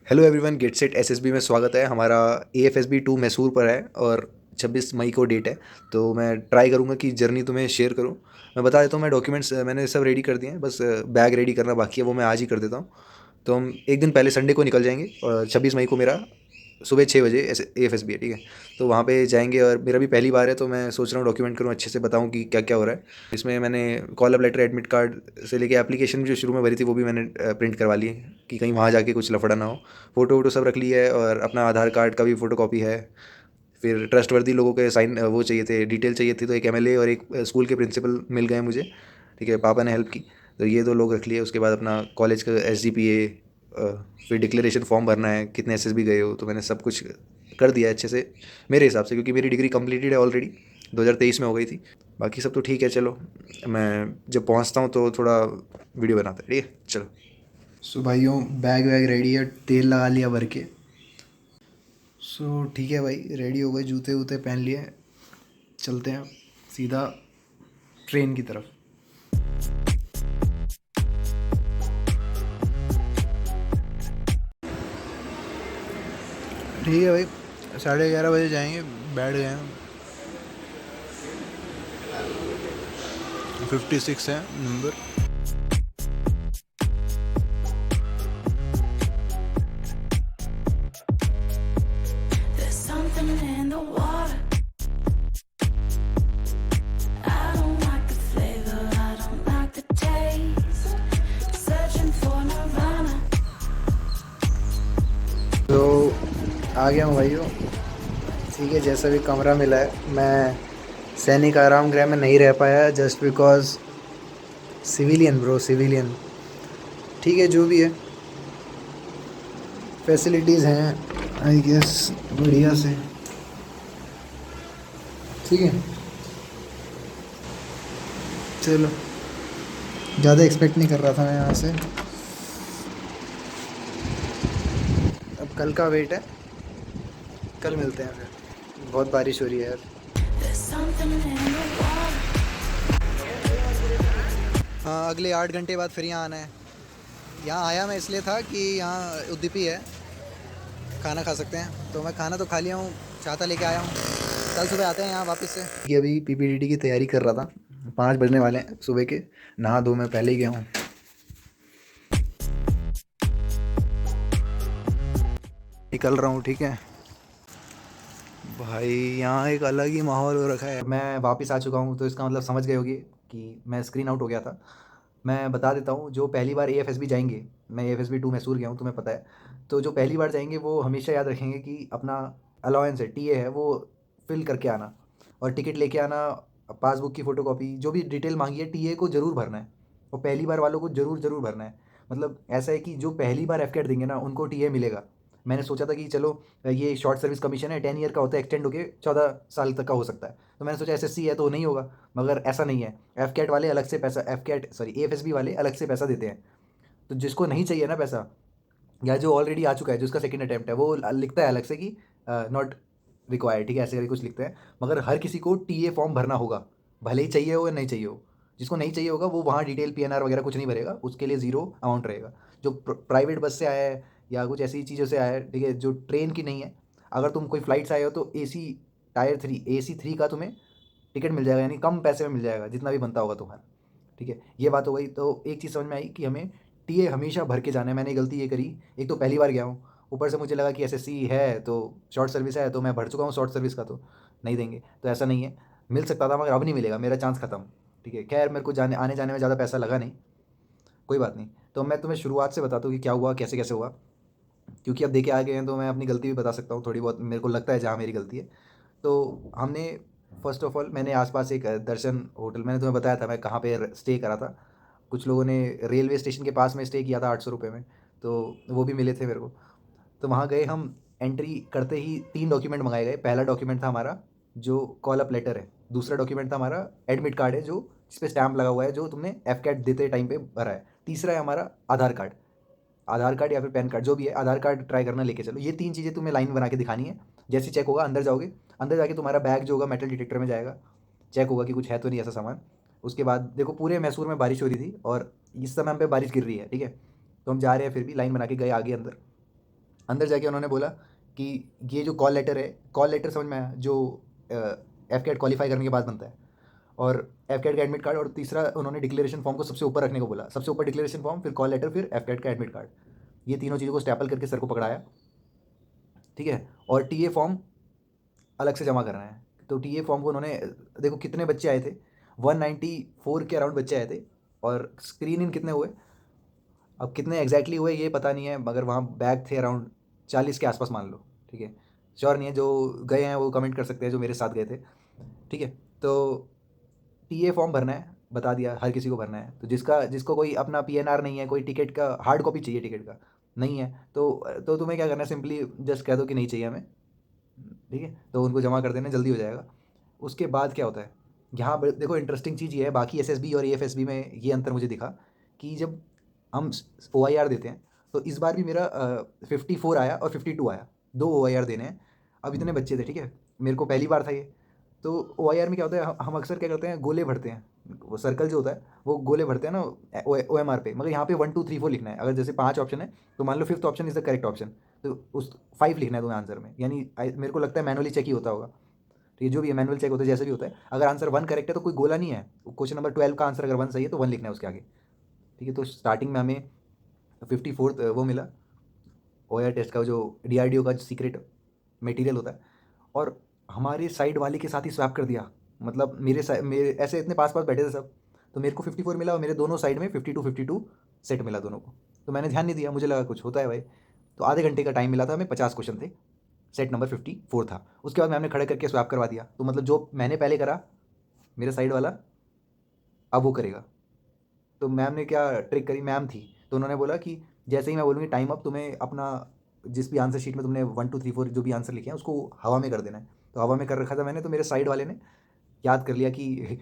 Hello everyone, get set SSB में स्वागत है। हमारा एएफएसबी 2 मैसूर पर है और 26 मई को डेट है। तो मैं ट्राई करूँगा कि जर्नी तुम्हें शेयर करूँ। मैं बता देता हूँ, मैं डॉक्यूमेंट्स मैंने सब रेडी कर दिए हैं, बस बैग रेडी करना बाकी है, वो मैं आज ही कर देता हूँ। तो हम एक दिन पहले संडे को निकल जाएंगे और 26 मई को मेरा सुबह 6 बजे एएफएसबी है, ठीक है। तो वहाँ पे जाएंगे और मेरा भी पहली बार है, तो मैं सोच रहा हूँ डॉक्यूमेंट करूँ, अच्छे से बताऊँ कि क्या क्या हो रहा है। इसमें मैंने call up later, admit card से लेके एप्लीकेशन जो शुरू में भरी थी वो भी मैंने प्रिंट करवा ली है कि कहीं वहाँ जाके कुछ लफड़ा ना हो। फ़ोटो वोटो सब रख ली है और अपना आधार कार्ड का भी फ़ोटो कॉपी है। फिर ट्रस्टवर्दी लोगों के साइन वो चाहिए थे, डिटेल चाहिए थी, तो एक एमएलए और एक स्कूल के प्रिंसिपल मिल गए मुझे, ठीक है, पापा ने हेल्प की। तो ये दो लोग रख लिए। उसके बाद अपना कॉलेज का एसजीपीए, फिर डिक्लेरेशन फॉर्म भरना है, कितने एसएसबी गए हो, तो मैंने सब कुछ कर दिया है अच्छे से मेरे हिसाब से, क्योंकि मेरी डिग्री कंप्लीटेड है ऑलरेडी, 2023 में हो गई थी। बाकी सब तो ठीक है। चलो, मैं जब पहुंचता हूँ तो थोड़ा वीडियो बनाते हैं, ठीक है, चलो। सो भाइयों, बैग वैग रेडी है, तेल लगा लिया भर के। सो ठीक है भाई, रेडी हो गए, जूते वूते पहन लिए, चलते हैं सीधा ट्रेन की तरफ। ठीक है भाई, 11:30 बजे जाएंगे, बैठ गए हैं। 56 है number. There's something in the water. I don't like the flavor, I don't like the taste. Searching for nirvana. तो आ गया हूँ भाइयों, ठीक है। जैसा भी कमरा मिला है, मैं सैनिक आराम गृह में नहीं रह पाया just because civilian bro, civilian. ठीक है, जो भी है, फैसिलिटीज़ हैं आई गेस बढ़िया से, ठीक है। चलो, ज़्यादा एक्सपेक्ट नहीं कर रहा था मैं यहाँ से। अब कल का वेट है, कल मिलते हैं फिर। बहुत बारिश हो रही है यार। There's something in the water. हाँ, अगले 8 घंटे बाद फिर यहाँ आना है। यहाँ आया मैं इसलिए था कि यहाँ उद्दीपी है, खाना खा सकते हैं, तो मैं खाना तो खा लिया हूँ, छाता लेके आया हूँ। कल सुबह आते हैं यहाँ वापस से। ये अभी पीपीडीटी की तैयारी कर रहा था, 5 बजने वाले हैं सुबह के। नहा धो मैं पहले ही गया हूँ। निकल रहा हूँ, ठीक है भाई। यहाँ एक अलग ही माहौल हो रखा है। मैं वापस आ चुका हूँ, तो इसका मतलब समझ गए होगी कि मैं स्क्रीन आउट हो गया था। मैं बता देता हूँ, जो पहली बार एएफएसबी जाएंगे, मैं एएफएसबी 2 मैसूर गया हूँ, तुम्हें पता है। तो जो पहली बार जाएंगे वो हमेशा याद रखेंगे कि अपना अलाउंस है, टीए है, वो फिल करके आना और टिकट लेके आना, पासबुक की फ़ोटोकॉपी, जो भी डिटेल मांगी है टीए को ज़रूर भरना है। और पहली बार वालों को ज़रूर ज़रूर भरना है। मतलब ऐसा है कि जो पहली बार एफ देंगे ना, उनको टीए मिलेगा। मैंने सोचा था कि चलो, ये शॉर्ट सर्विस कमीशन है, 10 ईयर का होता है, एक्सटेंड होकर 14 साल तक का हो सकता है। तो मैंने सोचा एसएससी है तो नहीं होगा, मगर ऐसा नहीं है। एफ वाले अलग से पैसा, एएफएसबी वाले अलग से पैसा देते हैं। तो जिसको नहीं चाहिए ना पैसा, या जो ऑलरेडी आ चुका है, जिसका सेकंड अटैम्प्ट है, वो लिखता है अलग से कि नॉट रिक्वायर्ड, ठीक है, ऐसे करके कुछ लिखते हैं। मगर हर किसी को टीए फॉर्म भरना होगा, भले ही चाहिए हो या नहीं चाहिए हो। जिसको नहीं चाहिए होगा वो वहाँ डिटेल पीएनआर वगैरह कुछ नहीं भरेगा, उसके लिए ज़ीरो अमाउंट रहेगा। जो प्राइवेट बस से आया है या कुछ ऐसी चीज़ों से आया है, ठीक है, जो ट्रेन की नहीं है, अगर तुम कोई फ़्लाइट से आए हो तो एसी टायर 3, AC 3 का तुम्हें टिकट मिल जाएगा, यानी कम पैसे में मिल जाएगा, जितना भी बनता होगा तुम्हारा, ठीक है। ये बात हो गई। तो एक चीज़ समझ में आई कि हमें टीए हमेशा भर के जाना है। मैंने गलती ये करी, एक तो पहली बार गया हूँ, ऊपर से मुझे लगा कि एसएससी है तो शॉर्ट सर्विस है, तो मैं भर चुका हूँ शॉर्ट सर्विस का, तो नहीं देंगे। तो ऐसा नहीं है, मिल सकता था मगर अब नहीं मिलेगा, मेरा चांस ख़त्म, ठीक है। खैर, मेरे को जाने आने जाने में ज़्यादा पैसा लगा नहीं, कोई बात नहीं। तो मैं तुम्हें शुरुआत से बताता हूँ कि क्या हुआ, कैसे कैसे हुआ, क्योंकि अब देखे आ गए हैं तो मैं अपनी गलती भी बता सकता हूँ थोड़ी बहुत, मेरे को लगता है जहाँ मेरी गलती है। तो हमने फ़र्स्ट ऑफ ऑल, मैंने आसपास एक दर्शन होटल, मैंने तुम्हें बताया था मैं कहाँ पे स्टे करा था। कुछ लोगों ने रेलवे स्टेशन के पास में स्टे किया था 800 रुपये में, तो वो भी मिले थे मेरे को। तो वहाँ गए हम, एंट्री करते ही 3 डॉक्यूमेंट मंगाए गए। पहला डॉक्यूमेंट था हमारा जो कॉल अप लेटर है, दूसरा डॉक्यूमेंट था हमारा एडमिट कार्ड है, जो जिस पे स्टैम्प लगा हुआ है, जो तुमने एफ देते टाइम पे भरा है। तीसरा है हमारा आधार कार्ड, आधार कार्ड या फिर पैन कार्ड, जो भी है, आधार कार्ड ट्राई करना लेके चलो। ये 3 चीज़ें तुम्हें लाइन बना के दिखानी है। जैसे चेक होगा, अंदर जाओगे, अंदर जाके तुम्हारा बैग जो होगा मेटल डिटेक्टर में जाएगा, चेक होगा कि कुछ है तो नहीं ऐसा सामान। उसके बाद देखो, पूरे मैसूर में बारिश हो रही थी और इस समय हम पे बारिश गिर रही है, ठीक है। तो हम जा रहे हैं, फिर भी लाइन बना के गए आगे अंदर। अंदर जाके उन्होंने बोला कि ये जो कॉल लेटर है, कॉल लेटर समझ में आया, जो एफ कैट क्वालिफाई करने के बाद बनता है, और एफ कैट का एडमिट कार्ड, और तीसरा उन्होंने डिक्लेरेशन फॉर्म को सबसे ऊपर रखने को बोला, सबसे ऊपर डिक्लेरेशन फॉर्म, फिर कॉल लेटर, फिर एफ कैट का एडमिट कार्ड। ये तीनों चीज़ों को स्टैपल करके सर को पकड़ाया, ठीक है। और टी ए फॉर्म अलग से जमा करना है। तो टी ए फॉर्म को उन्होंने, देखो कितने बच्चे आए थे, 194 के अराउंड बच्चे आए थे, और स्क्रीन इन कितने हुए, अब कितने एग्जैक्टली हुए ये पता नहीं है, मगर वहाँ बैग थे अराउंड 40 के आसपास मान लो, ठीक है। श्योर नहीं है, जो गए हैं वो कमेंट कर सकते हैं, जो मेरे साथ गए थे, ठीक है। तो टी ए फॉर्म भरना है, बता दिया हर किसी को भरना है। तो जिसको कोई अपना पी एन आर नहीं है, कोई टिकट का हार्ड कॉपी चाहिए टिकट का नहीं है, तो तुम्हें क्या करना है, सिंपली जस्ट कह दो कि नहीं चाहिए हमें, ठीक है। तो उनको जमा कर देना, जल्दी हो जाएगा। उसके बाद क्या होता है, यहाँ देखो इंटरेस्टिंग चीज़ ये है, बाकी एस एस बी और ए एफ एस बी में ये अंतर मुझे दिखा कि जब हम ओ आई आर देते हैं, तो इस बार भी मेरा 54 आया और 52 आया, 2 ओ आई आर देने हैं। अब इतने बच्चे थे, ठीक है, मेरे को पहली बार था ये। तो ओ आई आर में क्या होता है, हम अक्सर क्या करते हैं, गोले भरते हैं, वो सर्कल जो होता है वो गोले भरते हैं ना ओ एम आर पे, मगर यहाँ पे 1 2 3 4 लिखना है। अगर जैसे 5 ऑप्शन है, तो मान लो 5th option is the correct option, तो उस 5 लिखना है तुम्हें आंसर में, यानी मेरे को लगता है मैनुअली चेक ही होता होगा, ठीक है। जो भी है मैनुअल चेक होता है, जैसे भी होता है। अगर आंसर 1 करेक्ट है तो कोई गोला नहीं है, क्वेश्चन नंबर 12 का आंसर अगर 1 सही है तो 1 लिखना है उसके आगे, ठीक है। तो स्टार्टिंग में हमें 54 वो मिला, ओ आर टेस्ट का, जो डी आर डी ओ का सीक्रेट मटेरियल होता है, और हमारे साइड वाले के साथ ही स्वैप कर दिया। मतलब मेरे ऐसे इतने पास पास बैठे थे सब, तो मेरे को 54 मिला, और मेरे दोनों साइड में 52 सेट मिला दोनों को। तो मैंने ध्यान नहीं दिया, मुझे लगा कुछ होता है भाई। तो आधे घंटे का टाइम मिला था हमें, 50 क्वेश्चन थे, सेट नंबर 54 था। उसके बाद मैम ने खड़े करके स्वैप करवा दिया। तो मतलब जो मैंने पहले करा, मेरा साइड वाला अब वो करेगा। तो मैम ने क्या ट्रिक करी, मैम थी, तो उन्होंने बोला कि जैसे ही मैं बोलूँगी टाइम अप, तुम्हें अपना जिस भी आंसर शीट में तुमने 1 2 3 4 जो भी आंसर लिखे हैं उसको हवा में कर देना है। तो हवा में कर रखा था मैंने, तो मेरे साइड वाले ने याद कर लिया कि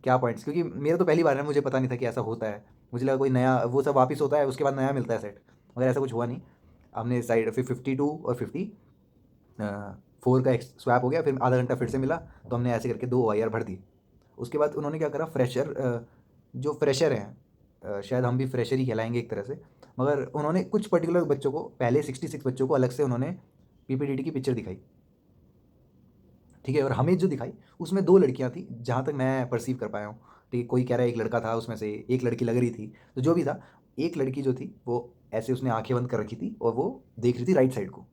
क्या पॉइंट्स, क्योंकि मेरा तो पहली बार है, मुझे पता नहीं था कि ऐसा होता है। मुझे लगा कोई नया वो सब वापस होता है, उसके बाद नया मिलता है सेट, मगर ऐसा कुछ हुआ नहीं। हमने साइड फिर 52 और 54 का एक स्वैप हो गया, फिर आधा घंटा फिर से मिला, तो हमने ऐसे करके 2 ओ आई आर भर दी। उसके बाद उन्होंने क्या करा, फ्रेशर, जो फ्रेशर हैं, शायद हम भी फ्रेशर ही कहलाएंगे एक तरह से, मगर उन्होंने कुछ पर्टिकुलर बच्चों को, पहले 66 बच्चों को अलग से उन्होंने पीपीडीटी की पिक्चर दिखाई, ठीक है। और हमें जो दिखाई उसमें 2 लड़कियां थी, जहाँ तक मैं परसीव कर पाया हूँ, ठीक है। कोई कह रहा है एक लड़का था, उसमें से एक लड़की लग रही थी। तो जो भी था, एक लड़की जो थी वो ऐसे उसने आंखें बंद कर रखी थी, और वो देख रही थी राइट साइड को,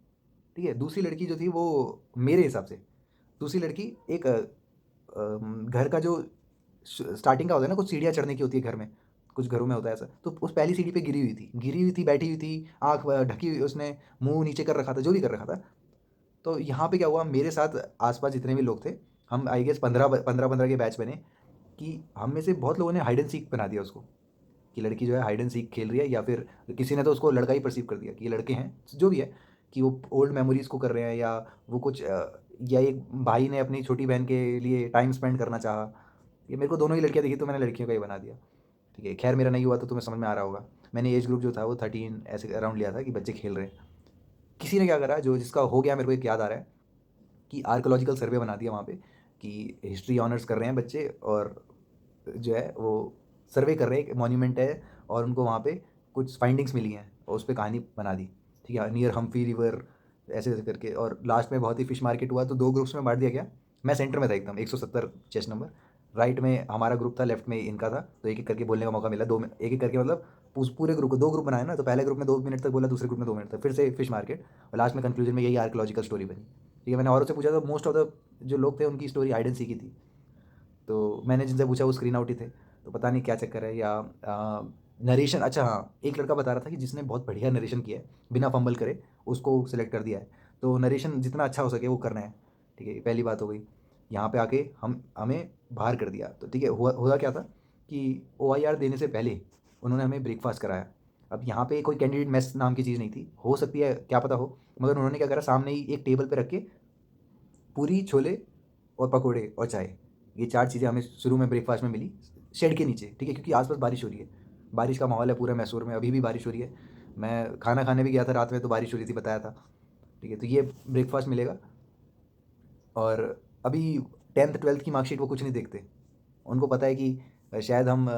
ठीक है। दूसरी लड़की जो थी वो, मेरे हिसाब से दूसरी लड़की एक घर का जो स्टार्टिंग का होता है ना, कुछ सीढ़ियाँ चढ़ने की होती है घर में, कुछ घरों में होता है ऐसा, तो उस पहली सीढ़ी पे गिरी हुई थी, बैठी हुई थी, आँख ढकी हुई, उसने मुंह नीचे कर रखा था, जो भी कर रखा था। तो यहाँ पे क्या हुआ, मेरे साथ आसपास जितने भी लोग थे, हम आई गेस 15 के बैच बने, कि हम में से बहुत लोगों ने हाइड एंड सीक बना दिया उसको, कि लड़की जो है हाइड एंड सीक खेल रही है, या फिर किसी ने तो उसको लड़का ही परसीव कर दिया कि ये लड़के हैं, जो भी है, कि वो ओल्ड मेमोरीज को कर रहे हैं, या वो कुछ या एक भाई ने अपनी छोटी बहन के लिए टाइम स्पेंड करना चाहा। ये मेरे को दोनों ही लड़कियां दिखी, तो मैंने लड़कियों का ही बना दिया, ठीक है। खैर मेरा नहीं हुआ, तो तुम्हें समझ में आ रहा होगा। मैंने एज ग्रुप जो था वो 13 ऐसे अराउंड लिया था, कि बच्चे खेल रहे हैं। किसी ने क्या करा, जो जिसका हो गया, मेरे को एक याद आ रहा है, कि आर्कोलॉजिकल सर्वे बना दिया वहाँ पे, कि हिस्ट्री ऑनर्स कर रहे हैं बच्चे, और जो है वो सर्वे कर रहे हैं, एक मॉन्यूमेंट है, और उनको वहाँ पे कुछ फाइंडिंग्स मिली हैं, और उस पर कहानी बना दी, ठीक है, नियर हम्फी रिवर, ऐसे ऐसे करके। और लास्ट में बहुत ही फिश मार्केट हुआ, तो 2 ग्रुप्स में बांट दिया गया। मैं सेंटर में था एकदम, 170 चेस्ट नंबर, राइट में हमारा ग्रुप था, लेफ्ट में इनका था। तो एक एक करके बोलने का मौका मिला, एक एक करके, मतलब पूरे ग्रुप को 2 ग्रुप बनाए ना, तो पहले ग्रुप में 2 मिनट तक बोला, दूसरे ग्रुप में 2 मिनट तक, फिर से फिश मार्केट, और लास्ट में कंक्लूजन में यही आर्कोलॉजिकल स्टोरी बनी, ठीक है। मैंने औरों से पूछा, तो मोस्ट ऑफ द जो लोग थे उनकी स्टोरी हाइड एंड सीक ही थी। तो मैंने जिनसे पूछा वो स्क्रीन आउट ही थे। तो पता नहीं क्या चक्कर है, या नरेशन, अच्छा हाँ, एक लड़का बता रहा था कि जिसने बहुत बढ़िया नरेशन किया है बिना फंबल करे, उसको सिलेक्ट कर दिया है। तो नरेशन जितना अच्छा हो सके वो करना है, ठीक है। पहली बात हो गई। यहाँ पे आके हमें बाहर कर दिया, तो ठीक है। हुआ क्या था, कि ओ आई आर देने से पहले उन्होंने हमें ब्रेकफास्ट कराया। अब यहाँ पे कोई कैंडिडेट मेस नाम की चीज़ नहीं थी, हो सकती है क्या पता हो, मगर उन्होंने क्या करा, सामने ही एक टेबल पे रख के पूरी, छोले और पकोड़े और चाय, ये 4 चीज़ें हमें शुरू में ब्रेकफास्ट में मिली, शेड के नीचे, ठीक है। क्योंकि आसपास बारिश हो रही है, बारिश का माहौल है पूरा मैसूर में, अभी भी बारिश हो रही है। मैं खाना खाने भी गया था रात में, तो बारिश हो रही थी, बताया था, ठीक है। तो ये ब्रेकफास्ट मिलेगा। और अभी 10th 12th की मार्कशीट वो कुछ नहीं देखते, उनको पता है कि शायद हम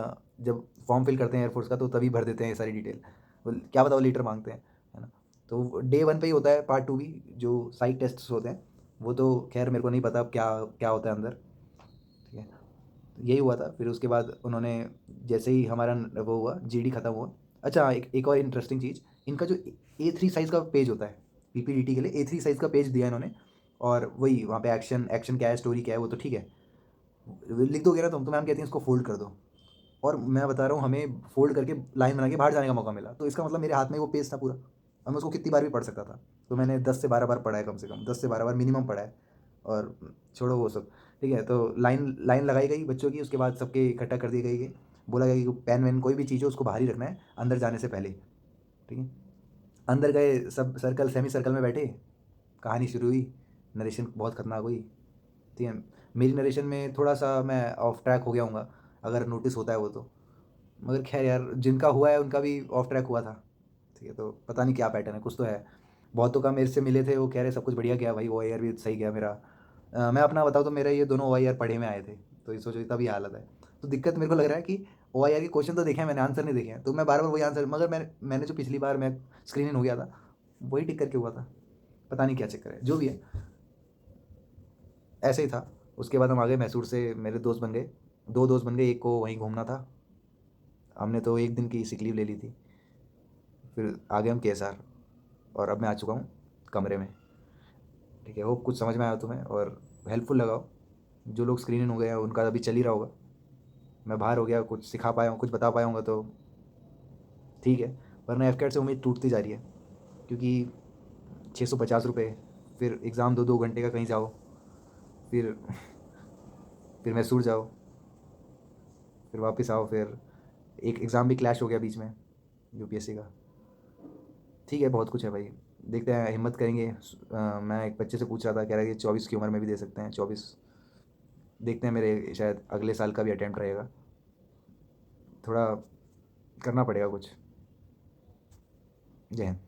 जब फॉर्म फिल करते हैं एयरफोर्स का, तो तभी भर देते हैं ये सारी डिटेल, क्या पता वो लीटर मांगते हैं, है ना। तो डे 1 पे ही होता है पार्ट 2 भी, जो साइट टेस्ट्स होते हैं। वो तो खैर मेरे को नहीं पता अब क्या क्या होता है अंदर, ठीक है। तो यही हुआ था। फिर उसके बाद उन्होंने जैसे ही हमारा वो हुआ, जीडी ख़त्म हुआ। अच्छा, एक और इंटरेस्टिंग चीज़, इनका जो A3 साइज़ का पेज होता है पीपीडीटी के लिए, A3 साइज़ का पेज दिया इन्होंने। और वही वहाँ पे एक्शन एक्शन क्या है, स्टोरी क्या है, वो तो ठीक है, लिख दोगे ना तुम, तो मैम कहती हैं इसको फोल्ड कर दो। और मैं बता रहा हूँ, हमें फोल्ड करके लाइन बना के बाहर जाने का मौका मिला, तो इसका मतलब मेरे हाथ में वो पेज था पूरा, और मैं उसको कितनी बार भी पढ़ सकता था। तो मैंने 10 से 12 बार पढ़ा है, कम से कम 10 से 12 बार मिनिमम पढ़ा है। और छोड़ो वो सब, ठीक है। तो लाइन लाइन लगाई गई बच्चों की, उसके बाद सबके इकट्ठा कर दिए गई कि बोला गया कि पेन वैन कोई भी चीज़ हो उसको बाहर ही रखना है अंदर जाने से पहले, ठीक है। अंदर गए, सब सर्कल सेमी सर्कल में बैठे, कहानी शुरू हुई, नरेशन बहुत खतरनाक हुई, ठीक है। मेरी नरेशन में थोड़ा सा मैं ऑफ ट्रैक हो गया हूँ, अगर नोटिस होता है वो तो। मगर खैर यार, जिनका हुआ है उनका भी ऑफ ट्रैक हुआ था, ठीक है। तो पता नहीं क्या पैटर्न है, कुछ तो है। बहुतों का मेरे से मिले थे, वो कह रहे सब कुछ बढ़िया गया भाई, OIR भी सही गया मेरा। मैं अपना बताऊँ तो मेरा ये दोनों OIR पढ़े में आए थे, तो ये सोचो तभी हालत है। तो दिक्कत मेरे को लग रहा है कि OIR के क्वेश्चन तो देखे हैं मैंने, आंसर नहीं देखे हैं, तो मैं बार बार वही आंसर, मगर मैंने जो पिछली बार मैं स्क्रीन इन हो गया था, वही टिक करके हुआ था। पता नहीं क्या चक्कर है, जो भी है ऐसे ही था। उसके बाद हम आगे मैसूर से, मेरे दोस्त बन गए, 2 दोस्त बन गए, एक को वहीं घूमना था, हमने तो 1 दिन की सिक लीव ले ली थी। फिर आ गए हम KSR, और अब मैं आ चुका हूँ कमरे में, ठीक है। होप कुछ समझ में आया तुम्हें और हेल्पफुल लगा हो। जो लोग स्क्रीन इन हो गए हैं उनका अभी चल ही रहा होगा, मैं बाहर हो गया, कुछ सिखा पाया हूँ, कुछ बता पाया हूँगा तो ठीक है। वरना FCAT से उम्मीद टूटती जा रही है, क्योंकि 650 रुपये, फिर एग्ज़ाम 2-2 घंटे का कहीं जाओ, फिर फिर मैसूर जाओ, फिर वापस आओ, फिर एक एग्ज़ाम भी क्लैश हो गया बीच में, UPSC का। ठीक है, बहुत कुछ है भाई, देखते हैं, हिम्मत करेंगे। मैं एक बच्चे से पूछ रहा था, कह रहा है कि 24 की उम्र में भी दे सकते हैं, 24। देखते हैं, मेरे शायद अगले साल का भी अटेम्प्ट रहेगा, थोड़ा करना पड़ेगा कुछ। जय हिंद।